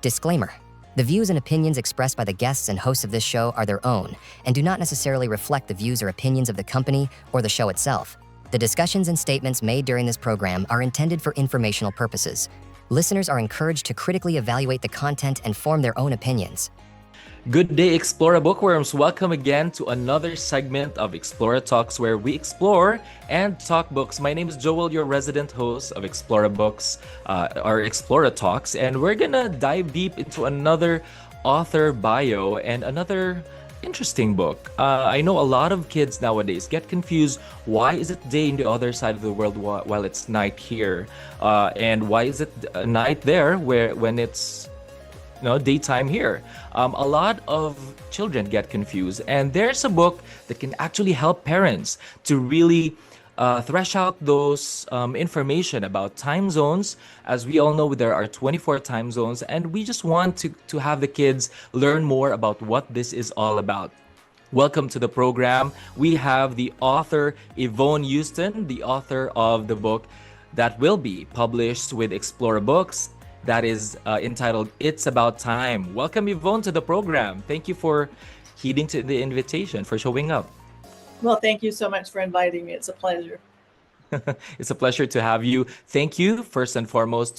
Disclaimer. The views and opinions expressed by the guests and hosts of this show are their own and do not necessarily reflect the views or opinions of the company or the show itself. The discussions and statements made during this program are intended for informational purposes. Listeners are encouraged to critically evaluate the content and form their own opinions. Good day, Explora bookworms. Welcome again to another segment of Explora Talks, where we explore and talk books. My name is Joel, your resident host of Explora Books, or Explora Talks, and we're gonna dive deep into another author bio and another interesting book. I know a lot of kids nowadays get confused. Why is it day in the other side of the world while it's night here? And why is it night there when it's daytime here? A lot of children get confused, and there's a book that can actually help parents to really thresh out those information about time zones. As we all know, there are 24 time zones, and we just want to have the kids learn more about what this is all about. Welcome to the program. We have the author Yvonne Houston, the author of the book that will be published with Explora Books, that is entitled It's About Time. Welcome, Yvonne, to the program. Thank you for heeding to the invitation, for showing up. Well, thank you so much for inviting me. It's a pleasure. It's a pleasure to have you. Thank you, first and foremost,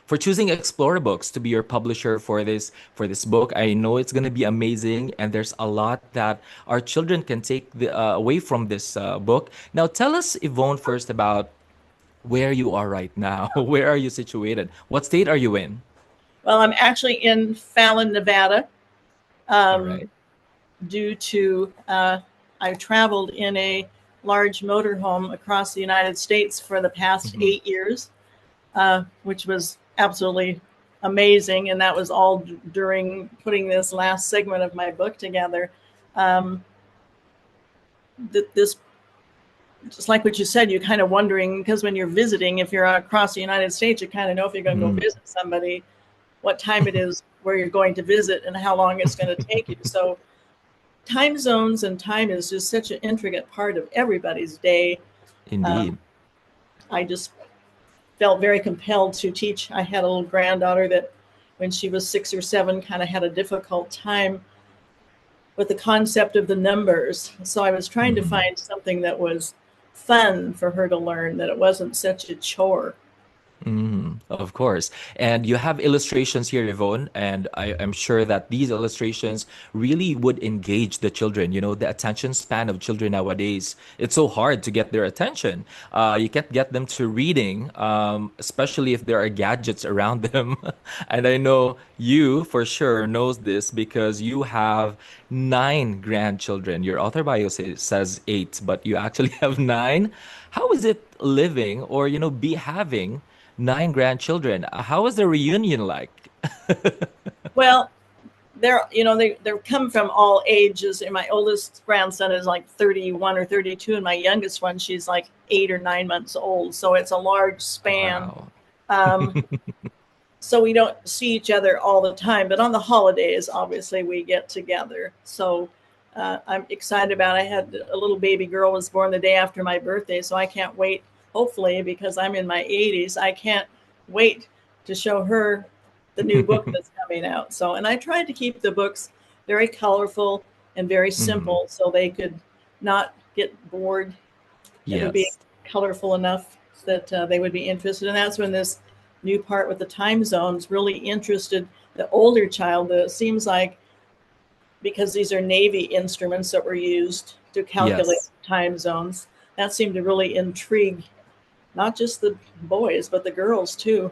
for choosing Explora Books to be your publisher for this book. I know it's going to be amazing, and there's a lot that our children can take away from this book. Now, tell us, Yvonne, first about where you are right now. Where are you situated? What state are you in? Well, I'm actually in Fallon, Nevada. All right. Due to I traveled in a large motorhome across the United States for the past 8 years, which was absolutely amazing. And that was all during putting this last segment of my book together. This, just like what you said, you're kind of wondering, because when you're visiting, if you're across the United States, you kind of know if you're going to go visit somebody, what time it is, where you're going to visit, and how long it's going to take you. So time zones and time is just such an intricate part of everybody's day. Indeed. I just felt very compelled to teach. I had a little granddaughter that when she was 6 or 7 kind of had a difficult time with the concept of the numbers. So I was trying to find something that was fun for her to learn, that it wasn't such a chore. Of course. And you have illustrations here, Yvonne, and I'm sure that these illustrations really would engage the children. You know, the attention span of children nowadays, it's so hard to get their attention. You can't get them to reading, especially if there are gadgets around them. And I know you for sure knows this because you have 9 grandchildren. Your author bio says 8, but you actually have 9. How is it living or, be having 9 grandchildren? How was the reunion like? Well, they come from all ages. And my oldest grandson is like 31 or 32, and my youngest one, she's like 8 or 9 months old. So it's a large span. Wow. So we don't see each other all the time, but on the holidays, obviously, we get together. So I'm excited about it. I had a little baby girl was born the day after my birthday, so I can't wait. Hopefully, because I'm in my 80s, I can't wait to show her the new book that's coming out. So, and I tried to keep the books very colorful and very simple so they could not get bored. It would be colorful enough that they would be interested. And that's when this new part with the time zones really interested the older child. It seems like, because these are Navy instruments that were used to calculate time zones, that seemed to really intrigue not just the boys, but the girls too.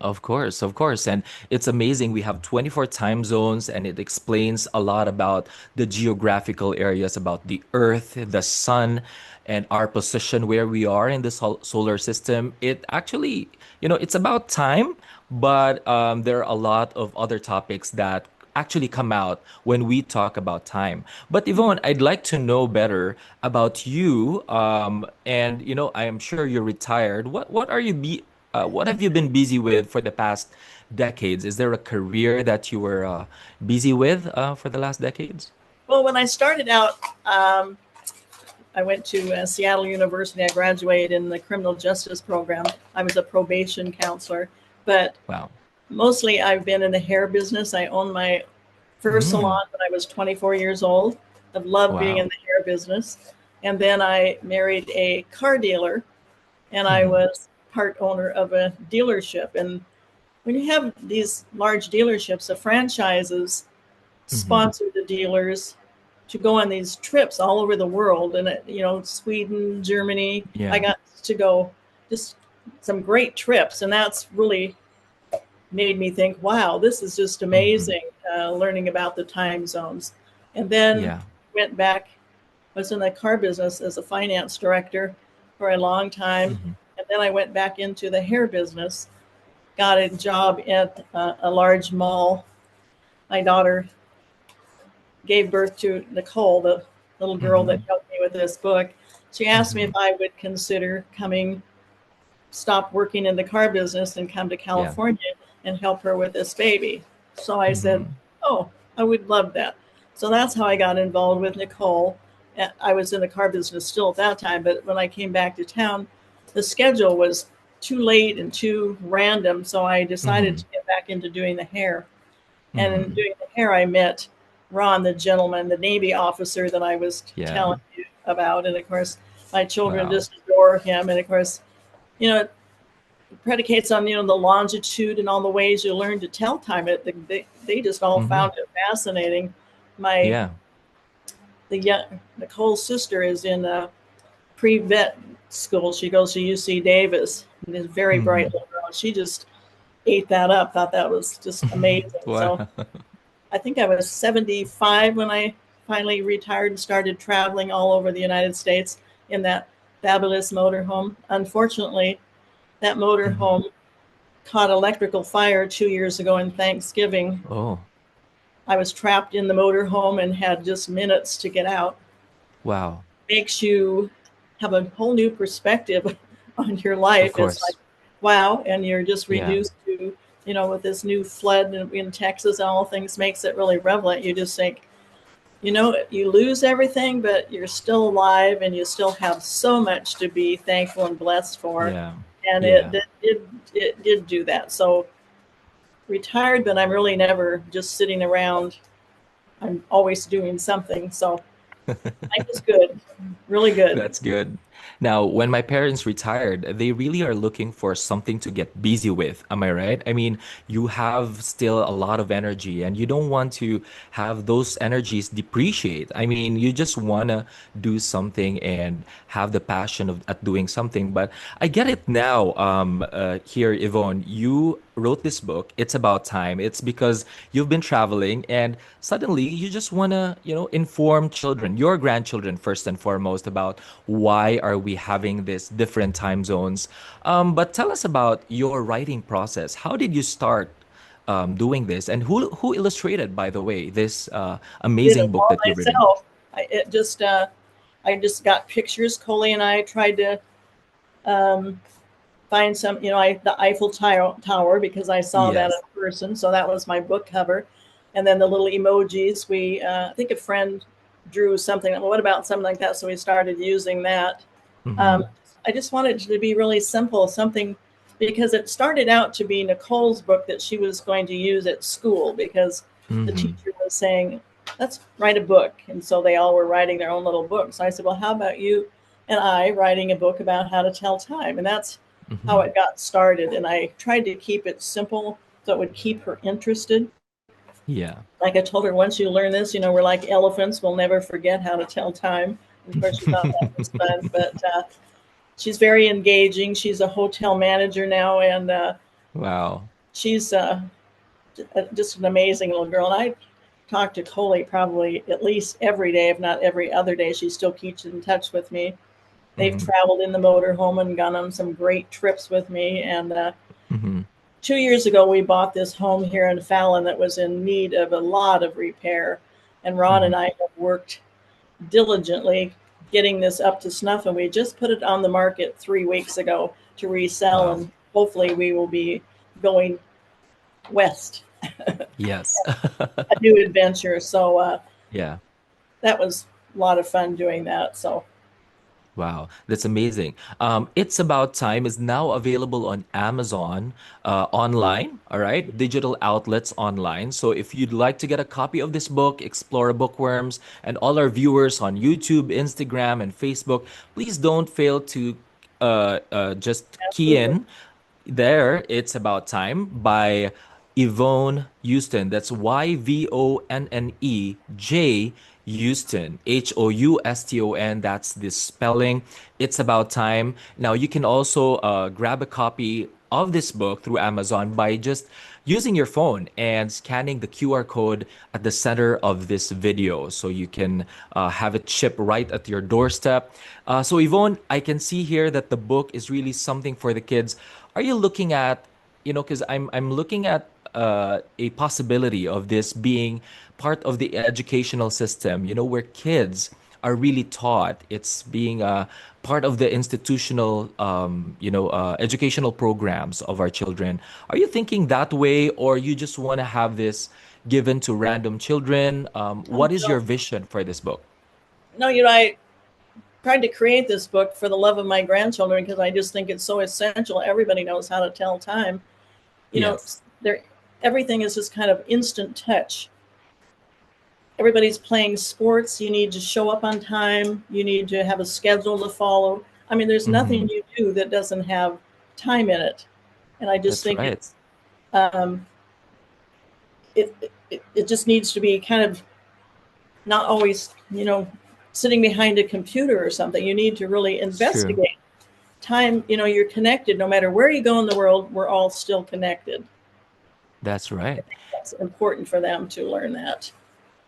Of course, of course. And it's amazing. We have 24 time zones, and it explains a lot about the geographical areas, about the Earth, the sun, and our position where we are in the solar system. It actually, it's about time, but there are a lot of other topics that actually come out when we talk about time. But Yvonne, I'd like to know better about you. And I am sure you're retired. What have you been busy with for the past decades? Is there a career that you were busy with for the last decades? Well, when I started out, I went to Seattle University. I graduated in the criminal justice program. I was a probation counselor, but Wow. Mostly I've been in the hair business. I owned my first Mm. salon when I was 24 years old. I've loved being in Wow. the hair business. And then I married a car dealer, and I Mhm. was part owner of a dealership. And when you have these large dealerships, the franchises Mhm. sponsor the dealers to go on these trips all over the world. And, Sweden, Germany, I Yeah. got to go just some great trips. And that's really made me think, wow, this is just Mhm. amazing, learning about the time zones. And then Yeah. went back, I was in the car business as a finance director for a long time. Mhm. And then I went back into the hair business, got a job at a large mall. My daughter gave birth to Nicole, the little girl that Mhm. helped me with this book. She asked me if Mhm. I would consider stop working in the car business and come to Yeah. California and help her with this baby. So I said, Mhm. oh, I would love that. So that's how I got involved with Nicole. I was in the car business still at that time, but when I came back to town, the schedule was too late and too random. So I decided to Mhm. get back into doing the hair. And in Mhm. doing the hair, I met Ron, the gentleman, the Navy officer that I was Yeah. telling you about. And of course, my children Wow. just adore him. And of course, it predicates on, the longitude and all the ways you learn to tell time. They just all Mhm. found it fascinating. My Yeah. the young Nicole's sister is in a pre-vet school. She goes to UC Davis and is a very bright Mhm. little girl. She just ate that up, thought that was just amazing. So Wow. I think I was 75 when I finally retired and started traveling all over the United States in that fabulous motorhome. Unfortunately, that Mhm. motorhome caught electrical fire 2 years ago in Thanksgiving. Oh, I was trapped in the motorhome and had just minutes to get out. wow. Makes you have a whole new perspective on your Of life. It's like, course. wow, and you're just Yeah. reduced to, with this new flood in Texas and all things makes it really relevant. You just think, you lose everything, but you're still alive and you still have so much to be thankful and blessed for. Yeah. And Yeah. it did do that. So retired, but I'm really never just sitting around. I'm always doing something. So life is good, really good. That's good. Now, when my parents retired, they really are looking for something to get busy with. Am I right? I mean, you have still a lot of energy and you don't want to have those energies depreciate. I mean, you just want to do something and have the passion of at doing something. But I get it now, here, Yvonne. You wrote this book. It's about time. It's because you've been traveling and suddenly you just want to, inform children, your grandchildren first and foremost, about why are we having this different time zones. But tell us about your writing process. How did you start doing this? And who illustrated, by the way, this Did it amazing book all that you've written? myself. I just got pictures. Coley and I tried to um, find some, the Eiffel Tower because I saw that Yes. in person. So that was my book cover. And then the little emojis. I think a friend drew something. Well, what about something like that? So we started using that. Um, Mm-hmm. I just wanted it to be really simple, something because it started out to be Nicole's book that she was going to use at school because the Mm-hmm. teacher was saying, let's write a book. And so they all were writing their own little books. So I said, well, how about you and I writing a book about how to tell time? And that's how Mm-hmm. it got started. And I tried to keep it simple so it would keep her interested. Yeah. Like I told her, once you learn this, we're like elephants. We'll never forget how to tell time. And of course, she thought that was fun. But she's very engaging. She's a hotel manager now, and Wow. she's just an amazing little girl. And I talk to Coley probably at least every day, if not every other day. She still keeps in touch with me. They've Mm-hmm. traveled in the motorhome and gone on some great trips with me. And Mm-hmm. 2 years ago, we bought this home here in Fallon that was in need of a lot of repair. And Ron and Mm-hmm. I have worked diligently getting this up to snuff. And we just put it on the market 3 weeks ago to resell. Wow. And hopefully, we will be going west, Yes. a new adventure. So Yeah. that was a lot of fun doing that. So Wow, that's amazing. It's About Time is now available on Amazon online, all right, digital outlets online. So if you'd like to get a copy of this book, Explore Bookworms, and all our viewers on YouTube, Instagram, and Facebook, please don't fail to just key Absolutely. in there. It's About Time by Yvonne Houston. That's YVONNE Houston, Houston. That's the spelling. It's About Time. Now, you can also grab a copy of this book through Amazon by just using your phone and scanning the QR code at the center of this video so you can have it shipped right at your doorstep. So, Yvonne, I can see here that the book is really something for the kids. Are you looking at, because I'm looking at a possibility of this being part of the educational system, where kids are really taught. It's being a part of the institutional, educational programs of our children. Are you thinking that way, or you just want to have this given to random children? Oh, What is no. your vision for this book? No, I tried to create this book for the love of my grandchildren because I just think it's so essential. Everybody knows how to tell time. You know, Yes. there everything is just kind of instant touch. Everybody's playing sports. You need to show up on time. You need to have a schedule to follow. I mean, there's Hmm. nothing you do that doesn't have time in it. And I just That's think right. um, it just needs to be kind of not always, sitting behind a computer or something. You need to really It's true. investigate time. You're connected no matter where you go in the world. We're all still connected. That's right. That's important for them to learn that.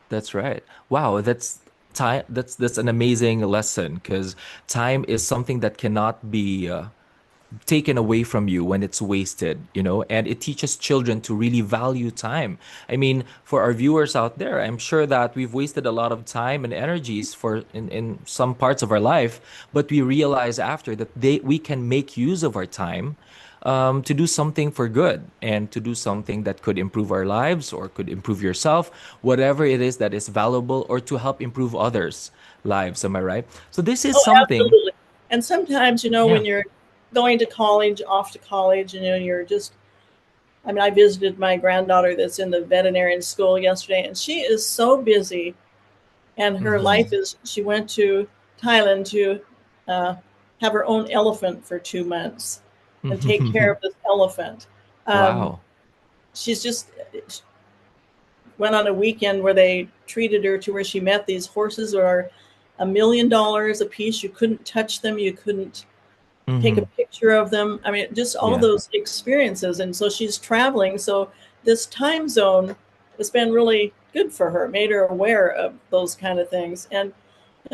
That's right. Wow, that's time. That's an amazing lesson because time is something that cannot be taken away from you when it's wasted, and it teaches children to really value time. I mean, for our viewers out there, I'm sure that we've wasted a lot of time and energies in some parts of our life, but we realize after that we can make use of our time to do something for good and to do something that could improve our lives or could improve yourself, whatever it is that is valuable, or to help improve others' lives. Am I right? So this is Oh, something, absolutely. And sometimes, yeah. when you're going to college, off to college, you're just, I mean, I visited my granddaughter that's in the veterinarian school yesterday, and she is so busy. And her life Hmm. is, she went to Thailand to uh, have her own elephant for 2 months and take care of this elephant. Um, Wow. she's just went on a weekend where they treated her to where she met these horses that are $1 million a piece. You couldn't touch them. You couldn't take a Hmm. picture of them. I mean, just all Yeah. those experiences. And so she's traveling. So this time zone has been really good for her, made her aware of those kind of things. And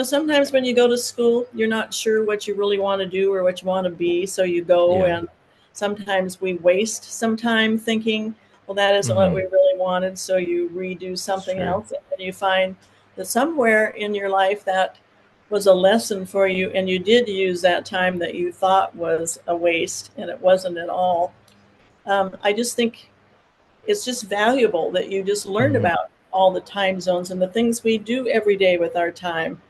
sometimes when you go to school, you're not sure what you really want to do or what you want to be. So you go, Yeah. and sometimes we waste some time thinking, well, that isn't what we Hmm. really wanted. So you redo It's something true. else. And then you find that somewhere in your life that was a lesson for you, and you did use that time that you thought was a waste, and it wasn't at all. I just think it's just valuable that you just learned Hmm. about all the time zones and the things we do every day with our time.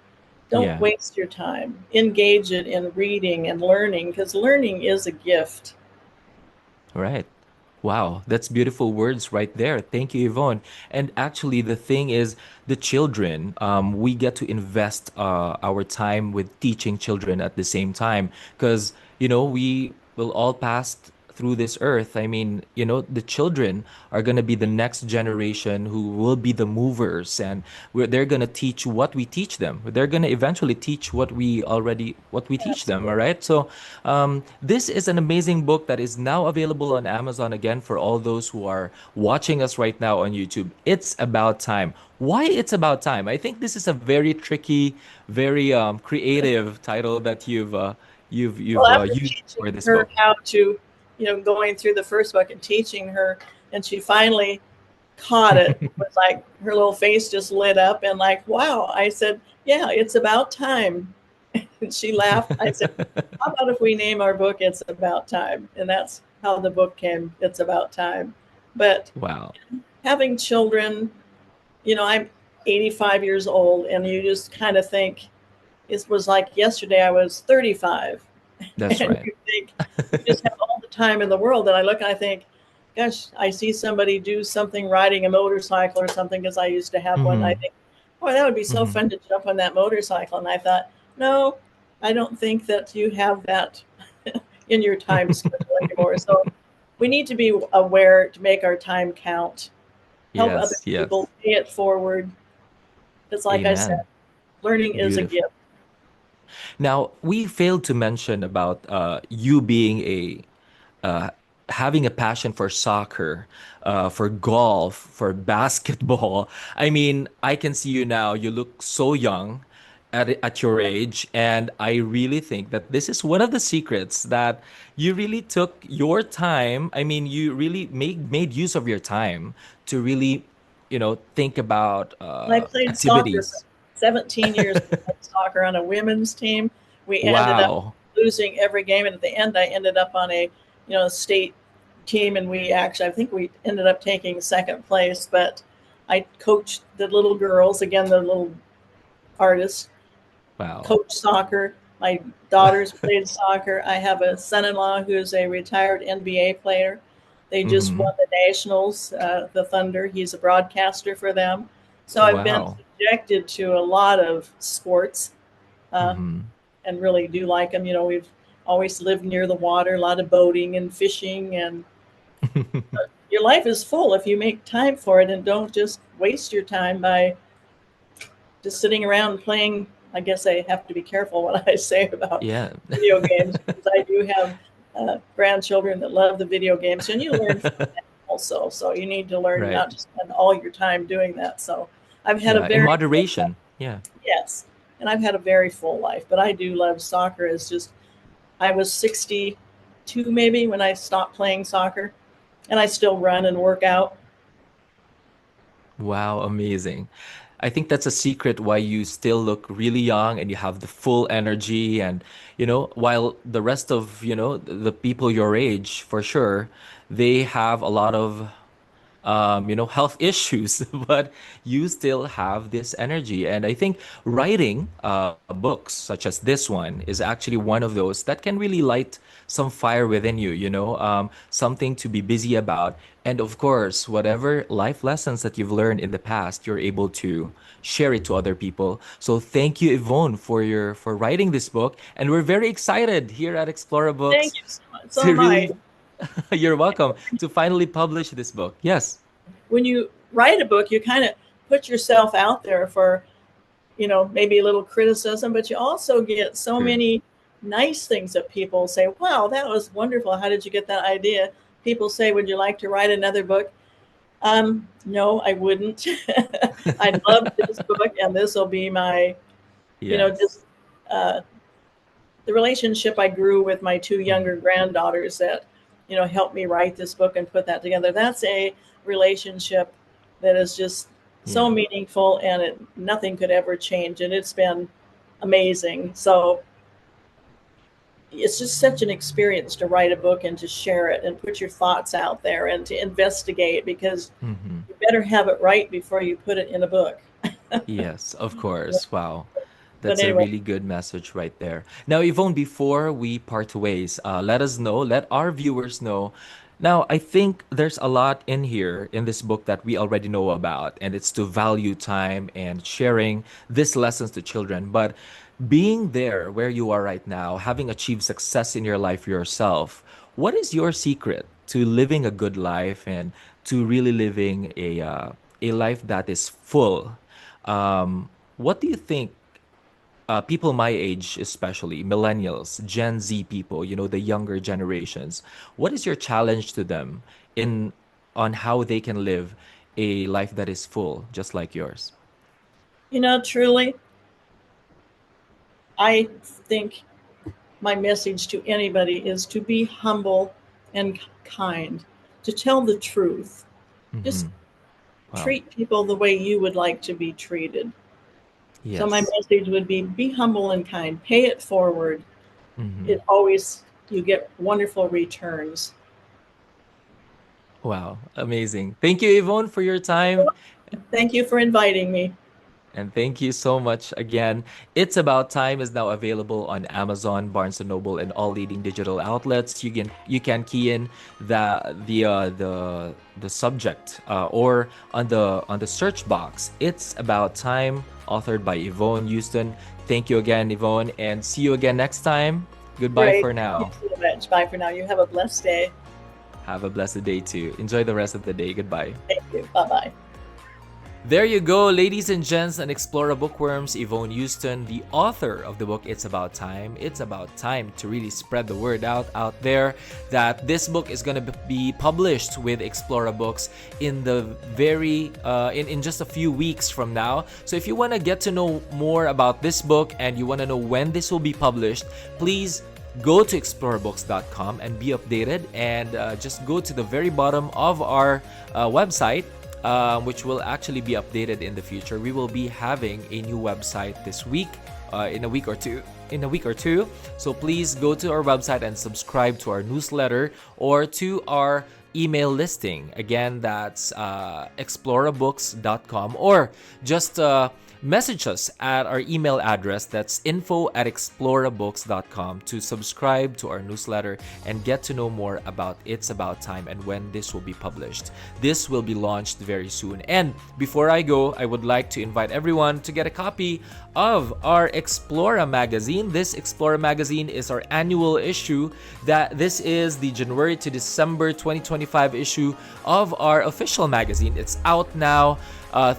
Don't Yeah. waste your time. Engage it in reading and learning, because learning is a gift. Right. Wow, that's beautiful words right there. Thank you, Yvonne. And actually, the thing is, the children, we get to invest our time with teaching children at the same time because, we will all pass through this earth. I mean, the children are going to be the next generation who will be the movers, and they're going to teach what we teach them. They're going to eventually teach what we teach them. All Absolutely. right. So, this is an amazing book that is now available on Amazon again for all those who are watching us right now on YouTube. It's About Time. Why It's About Time? I think this is a very tricky, very creative title that Well, you've after used teaching for this her book. how to, going through the first book and teaching her, and she finally caught it, it was like her little face just lit up and like, wow. I said, yeah, it's about time. And she laughed. I said, how about if we name our book It's About Time? And that's how the book came, It's About Time. But Wow. having children, I'm 85 years old, and you just kind of think, it was like yesterday I was 35. That's And right. you think you just have all the time in the world. And I look and I think, gosh, I see somebody do something riding a motorcycle or something because I used to have one. I Mm-hmm. think, boy, that would be so Mm-hmm. fun to jump on that motorcycle. And I thought, no, I don't think that you have that in your time schedule anymore. So we need to be aware to make our time count, help other Yes, yes. people, pay it forward. Because, like I said, Amen. learning is a Beautiful. gift. Now, we failed to mention about you being uh, having a passion for soccer, for golf, for basketball. I mean, I can see you now. You look so young at your age, and I really think that this is one of the secrets that you really took your time. I mean, you really made use of your time to really, think about And I played soccer for activities. 17 years. I played soccer on a women's team. We ended up Wow. losing every game, and at the end, I ended up on a state team, and we actually, I think we ended up taking second place. But I coached the little girls, again, the little artists, Wow. coached soccer. My daughters played soccer. I have a son-in-law who's a retired NBA player. They just Mm-hmm. won the Nationals, the Thunder. He's a broadcaster for them. So I've been Wow. subjected to a lot of sports, uh, Mm-hmm. and really do like them. We've always lived near the water, a lot of boating and fishing, and your life is full if you make time for it and don't just waste your time by just sitting around playing. I guess I have to be careful what I say about Yeah. video games because I do have grandchildren that love the video games, and you learn from that also. So you need to learn Right. not to spend all your time doing that. So I've had a Yeah. In very full life. moderation. Yeah. Yes, and I've had a very full life, but I do love soccer. It's just I was 62 maybe when I stopped playing soccer, and I still run and work out. Wow. Amazing. I think that's a secret why you still look really young and you have the full energy. And, while the rest of, the people your age, for sure, they have a lot of health issues, but you still have this energy. And I think writing books such as this one is actually one of those that can really light some fire within you, something to be busy about. And of course, whatever life lessons that you've learned in the past, you're able to share it to other people. So thank you, Yvonne, for writing this book. And we're very excited here at Explora Thank Books you so much. So to am I. really, you're welcome, to finally publish this book. Yes. When you write a book, you kind of put yourself out there for, maybe a little criticism, but you also get so True. many nice things that people say, wow, that was wonderful. How did you get that idea? People say, would you like to write another book? No, I wouldn't. I love this book, and this will be my, Yes. just uh, the relationship I grew with my two Mhm. younger granddaughters that, helped me write this book and put that together. That's a relationship that is just so Yeah. meaningful, and nothing could ever change. And it's been amazing. So it's just such an experience to write a book and to share it and put your thoughts out there and to investigate because Hmm. you better have it right before you put it in a book. Yes, of course. Wow. But That's a anyway, really good message right there. Now, Yvonne, before we part ways, let us know, let our viewers know. Now, I think there's a lot in here in this book that we already know about, and it's to value time and sharing these lessons to children. But being there where you are right now, having achieved success in your life yourself, what is your secret to living a good life and to really living a life that is full? What do you think people my age, especially millennials, Gen Z people, the younger generations, what is your challenge to them in on how they can live a life that is full, just like yours? truly, I think my message to anybody is to be humble and kind, to tell the truth. Just Hmm. Wow. treat people the way you would like to be treated. So my Yes. message would be humble and kind, pay it forward. Hmm. It always, you get wonderful returns. Wow. Amazing. Thank you, Yvonne, for your time. Thank you for inviting me. And thank you so much again. It's About Time is now available on Amazon, Barnes& and Noble, and all leading digital outlets. You can key in the subject or on the search box. It's About Time, authored by Yvonne Houston. Thank you again, Yvonne, and see you again next time. Goodbye Great. for now. Thank you so much. Bye for now. You have a blessed day. Have a blessed day too. Enjoy the rest of the day. Goodbye. Thank you. Bye-bye. There you go, ladies and gents and Explora bookworms, Yvonne Houston, the author of the book It's About Time. It's about time to really spread the word out there that this book is going to be published with Explora Books in the in just a few weeks from now. So if you want to get to know more about this book and you want to know when this will be published, please go to explorabooks.com and be updated, and just go to the very bottom of our website, which will actually be updated in the future. We will be having a new website this week, in a week or two. So please go to our website and subscribe to our newsletter or to our email listing. Again, that's explorabooks.com, or just message us at our email address, that's info@explorabooks.com, to subscribe to our newsletter and get to know more about It's About Time and when this will be published. This will be launched very soon. And before I go, I would like to invite everyone to get a copy of our Explora magazine. This Explora magazine is our annual issue. This is the January to December 2025 issue of our official magazine. It's out now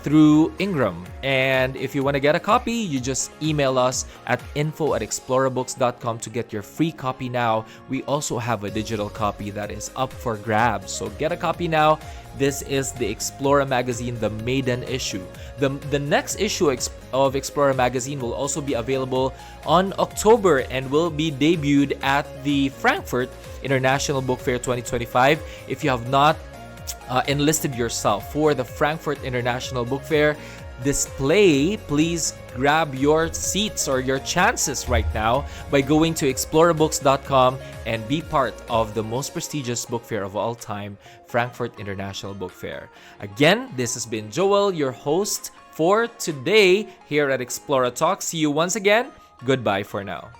through Ingram. And if you want to get a copy, you just email us at info@explorabooks.com to get your free copy now. We also have a digital copy that is up for grabs. So get a copy now. This is the Explora magazine, the maiden issue. The next issue of Explora magazine will also be available on October and will be debuted at the Frankfurt International Book Fair 2025. If you have not enlisted yourself for the Frankfurt International Book Fair display, please grab your seats or your chances right now by going to explorabooks.com and be part of the most prestigious book fair of all time, Frankfurt International Book Fair. Again, this has been Joel, your host for today here at Explora Talks. See you once again. Goodbye for now.